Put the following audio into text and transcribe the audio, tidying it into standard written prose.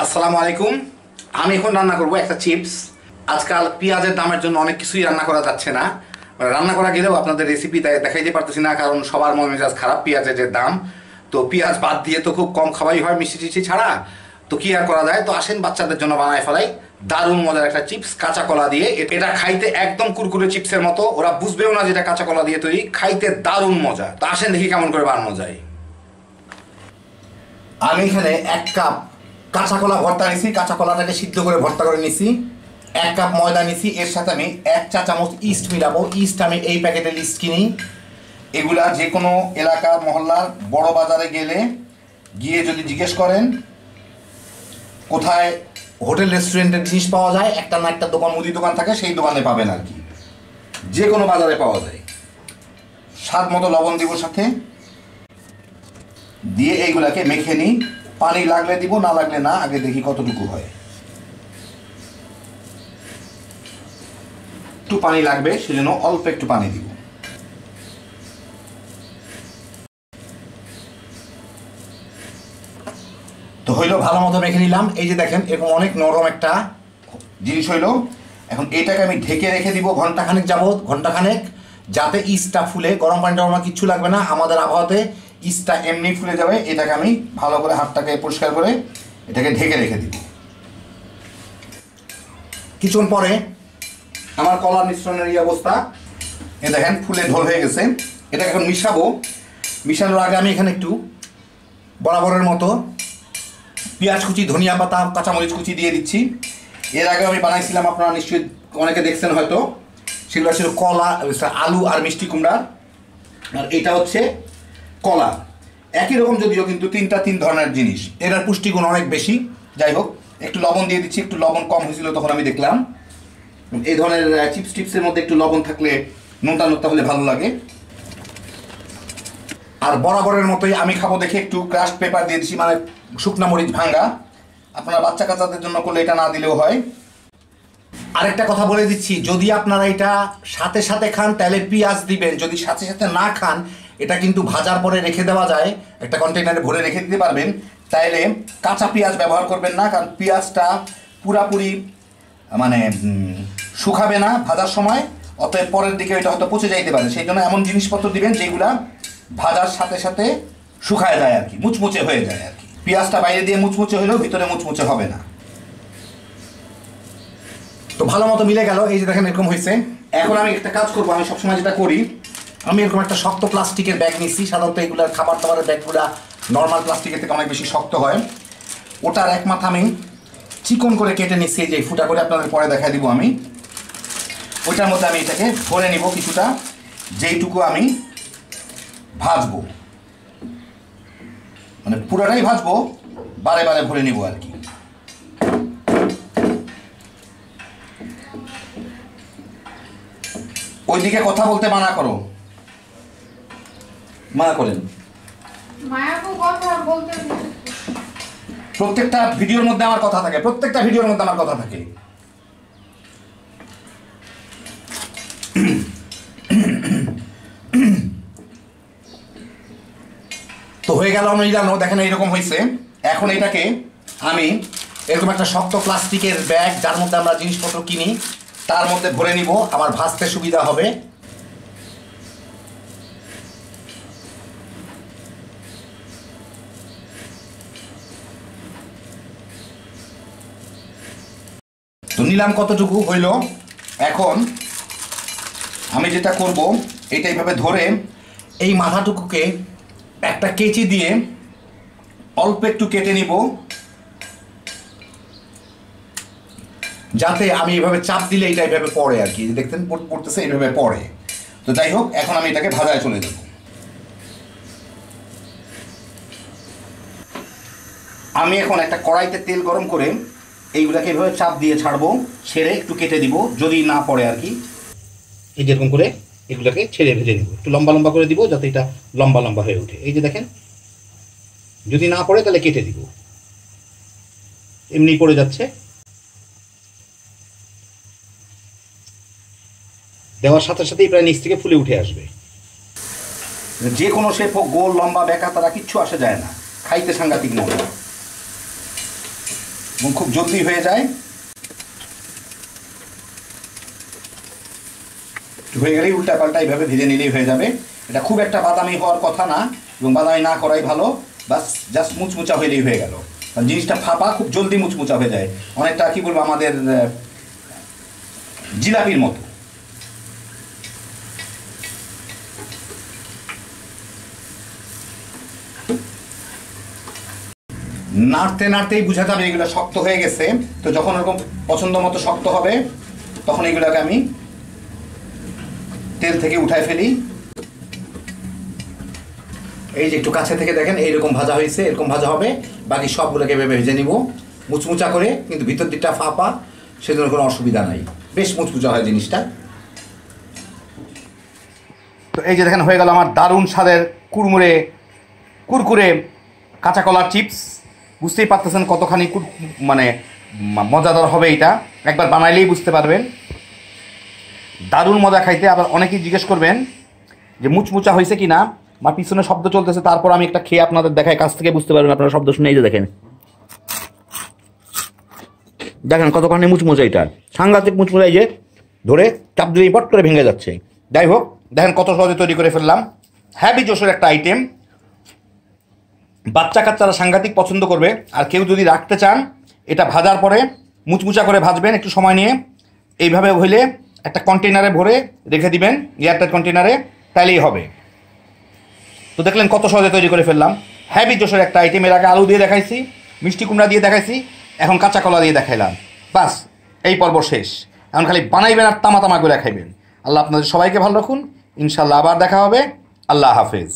আসসালামু আলাইকুম। আমি এখন রান্না করব একটা চিপস। আজকাল পেঁয়াজের দামের জন্য অনেক কিছুই রান্না করা যাচ্ছে না, রান্না করা গেলেও আপনাদের রেসিপি দেখাইতে পারতেছি না, কারণ সবার মন মেজাজ খারাপ পেঁয়াজের যে দাম। তো পেঁয়াজ বাদ দিয়ে তো খুব কম খাওয়াই হয় মিষ্টি টিষ্টি ছাড়া। তো কি আর করা যায়, তো আসেন বাচ্চাদের জন্য বানায় ফেলাই দারুণ মজার একটা চিপস কাঁচা কলা দিয়ে। এটা খাইতে একদম কুরকুরে চিপসের মতো, ওরা বুঝবেও না যেটা কাঁচা কলা দিয়ে তৈরি, খাইতে দারুণ মজা। তো আসেন দেখি কেমন করে বানানো যায়। আমি এখানে 1 কাপ কাঁচা কলা ভর্তা নিছি, কাঁচা কলাটাকে সিদ্ধ করে ভর্তা করে নিছি। 1 কাপ ময়দা নিছি, এর সাথে আমি 1 চা চামচ ইস্ট মিলাবো। ইস্ট আমি এই প্যাকেটের ইস্ট কিনি। এগুলা যে কোনো এলাকার মহল্লার বড় বাজারে গিয়ে যদি জিজ্ঞেস করেন কোথায় হোটেল রেস্টুরেন্টের জিনিস পাওয়া যায়, একটা না একটা দোকান, মুদি দোকান থাকে, সেই দোকানে পাবেন আর কি। যে কোনো বাজারে পাওয়া যায়। স্বাদ মতো লবণ দিব সাথে, দিয়ে এইগুলাকে মেখে নিই। পানি লাগলে দিব, না লাগলে না, আগে দেখি কতটুকু হয়। একটু পানি লাগবে, সেজন্য অল্প একটু পানি দিব। তো হইলো, ভালো মতো মেখে নিলাম। এই যে দেখেন এরকম অনেক নরম একটা জিনিস হইলো। এখন এটাকে আমি ঢেকে রেখে দিব ঘন্টাখানেক যাবত, ঘন্টাখানেক, যাতে ইস্টটা ফুলে। গরম পানি টরম কিচ্ছু লাগবে না, আমাদের আবহাওয়াতে ইস্টটা এমনি ফুলে যাবে। এটাকে আমি ভালো করে হাতটাকে পরিষ্কার করে এটাকে ঢেকে রেখে দিব। কিছুক্ষণ পরে আমার কলার মিশ্রণের এই অবস্থা, এ দেখেন ফুলে ঢোল হয়ে গেছে। এটাকে এখন মিশাবো। মিশানোর আগে আমি এখানে একটু বরাবরের মতো পেঁয়াজ কুচি, ধনিয়া পাতা, কাঁচামরিচ কুচি দিয়ে দিচ্ছি। এর আগে আমি বানাইছিলাম, আপনারা নিশ্চয়ই অনেকে দেখছেন হয়তো, সেগুলো ছিল কলা, আলু আর মিষ্টি কুমড়া। আর এটা হচ্ছে কলা, একই রকম যদিও, কিন্তু তিন ধরনের জিনিস। এটার পুষ্টিগুণ অনেক বেশি। যাই হোক, একটু লবণ দিয়ে দিচ্ছি। একটু লবণ কম হয়েছিল তখন আমি দেখলাম। এই ধরনের চিপসের মধ্যে একটু লবণ থাকলে, নোনতা নোনতা হলে ভালো লাগে। আর বরাবরের মতোই আমি খাবো দেখে একটু ক্রাশড পেপার দিয়ে দিচ্ছি, মানে শুকনা মরিচ ভাঙা। আপনারা বাচ্চা কাচ্চাদের জন্য করলে এটা না দিলেও হয়। আরেকটা কথা বলে দিচ্ছি, যদি আপনারা এটা সাথে সাথে খান তাহলে পেঁয়াজ দিবেন, যদি সাথে সাথে না খান এটা কিন্তু ভাজার পরে রেখে দেওয়া যায়, একটা কন্টেনারে ভরে রেখে দিতে পারবেন। তাইলে কাঁচা পেঁয়াজ ব্যবহার করবেন না, কারণ পেঁয়াজটা পুরাপুরি মানে শুকাবে না ভাজার সময়, অতএব পরের দিকে এটা হয়তো পচে যাইতে পারে। সেই জন্য এমন জিনিসপত্র দিবেন যেগুলা ভাজার সাথে সাথে শুকায় যায় আর কি, মুচমুচে হয়ে যায় আর কি। পেঁয়াজটা বাইরে দিয়ে মুচমুচে হলেও ভিতরে মুচমুচে হবে না। তো ভালো মতো মিলে গেল, এই যে দেখেন এরকম হয়েছে। এখন আমি একটা কাজ করবো, আমি সবসময় যেটা করি, আমি এরকম একটা শক্ত প্লাস্টিকের ব্যাগ নিচ্ছি। সাধারণত এগুলোর খাবার দাবারের ব্যাগগুলো নর্মাল প্লাস্টিকের থেকে অনেক বেশি শক্ত হয়। ওটার এক মাথা আমি চিকন করে কেটে নিচ্ছি, যে ফুটা করে আপনাদের পরে দেখা দিব আমি। ওইটার মধ্যে আমি এটাকে ভরে নিব কিছুটা, যেইটুকু আমি ভাজবো, মানে পুরাটাই ভাজবো, বারে বারে ভরে নিব আর কি। ওইদিকে কথা বলতে মানা করো, মানা করেন। প্রত্যেকটা ভিডিওর মধ্যে আমার কথা থাকে, প্রত্যেকটা ভিডিওর মধ্যে আমার কথা থাকে। তো হয়ে গেল আমি জানো, দেখেন এইরকম হয়েছে। এখন এটাকে আমি এরকম একটা শক্ত প্লাস্টিকের ব্যাগ, যার মধ্যে আমরা জিনিসপত্র কিনি, তার মধ্যে ভরে নিব, আমার ভাজতে সুবিধা হবে। তো নিলাম কতটুকু হইল। এখন আমি যেটা করব, এটা এইভাবে ধরে এই মাথাটুকুকে একটা কেচি দিয়ে অল্প একটু কেটে নিব, যাতে আমি এইভাবে চাপ দিলে এটা এইভাবে পড়ে আর কি। দেখতেন পড়তেছে, এইভাবে পড়ে। তো যাই হোক, এখন আমি এটাকে ভাজায় চলে দেব। আমি এখন একটা কড়াইতে তেল গরম করে এইগুলাকে এভাবে চাপ দিয়ে ছাড়বো, ছেড়ে একটু কেটে দিব, যদি না পড়ে আর কি। এই যেরকম করে এগুলোকে ছেড়ে ভেজে নিব, একটু লম্বা লম্বা করে দিব, যাতে এটা লম্বা লম্বা হয়ে ওঠে। এই যে দেখেন, যদি না পড়ে তাহলে কেটে দিব, এমনি পড়ে যাচ্ছে। দেওয়ার সাথে সাথেই প্রায় নিচ থেকে ফুলে উঠে আসবে। যে কোনো শেপ হোক, গোল লম্বা বেঁকা তারা কিচ্ছু আসে যায় না, খাইতে সাংঘাতিক মজা। এবং খুব জলদি হয়ে যায়। হয়ে গেলেই উল্টা পাল্টা এইভাবে ভেজে নিলেই হয়ে যাবে। এটা খুব একটা বাদামি হওয়ার কথা না, এবং বাদামি না করাই ভালো, বাস জাস্ট মুচমুচা হইলেই হয়ে গেল। কারণ জিনিসটা ফাঁপা, খুব জলদি মুচমুচা হয়ে যায়, অনেকটা কী বলবো আমাদের জিলাপির মতো। নাড়তে নাড়তেই বোঝা যাবে এগুলো শক্ত হয়ে গেছে। তো যখন ওরকম পছন্দ মতো শক্ত হবে তখন এগুলোকে আমি তেল থেকে উঠায় ফেলি। এই যে একটু কাছে থেকে দেখেন এইরকম ভাজা হয়েছে, এরকম ভাজা হবে। বাকি সবগুলোকে ভেজে নিব মুচমুচা করে, কিন্তু ভিতর দিকটা ফাঁপা, সেজন্য কোনো অসুবিধা নাই, বেশ মুচমুচা হয় জিনিসটা। তো এই যে দেখেন হয়ে গেল আমার দারুণ স্বাদের কুরকুরে কাঁচা কলার চিপস। বুঝতেই পারতেছেন কতখানি মানে মজাদার হবে এটা, একবার বানাইলেই বুঝতে পারবেন। দারুণ মজা খাইতে। আবার অনেকেই জিজ্ঞেস করবেন যে মুচমুচা হয়েছে কি না, আমার পিছনে শব্দ চলতেছে, তারপর আমি একটা খেয়ে আপনাদের দেখাই, কাছ থেকে বুঝতে পারবেন আপনারা শব্দ শুনে। এই যে দেখেন দেখেন কতখানি মুচমুচা, এটা সাংঘাতিক মুচমুচা। এই যে ধরে চাপ দিয়ে পট করে ভেঙে যাচ্ছে। যাই হোক দেখেন কত সহজে তৈরি করে ফেললাম। হ্যাভি জোশের একটা আইটেম, বাচ্চা কাচ্চারা সাংঘাতিক পছন্দ করবে। আর কেউ যদি রাখতে চান, এটা ভাজার পরে মুচমুচা করে ভাজবেন একটু সময় নিয়ে, এইভাবে হইলে একটা কন্টেনারে ভরে রেখে দিবেন, এয়ারটাইট কন্টেনারে, তাইলেই হবে। তো দেখলেন কত সহজে তৈরি করে ফেললাম হ্যাভি জোশের একটা আইটেম। এর আগে আলু দিয়ে দেখাইছি, মিষ্টি কুমড়া দিয়ে দেখাইছি, এখন কাঁচা কলা দিয়ে দেখাইলাম। বাস এই পর্ব শেষ। এখন খালি বানাইবেন আর তামা তামা করে খাইবেন। আল্লাহ আপনাদের সবাইকে ভালো রাখুন। ইনশাল্লাহ আবার দেখা হবে। আল্লাহ হাফেজ।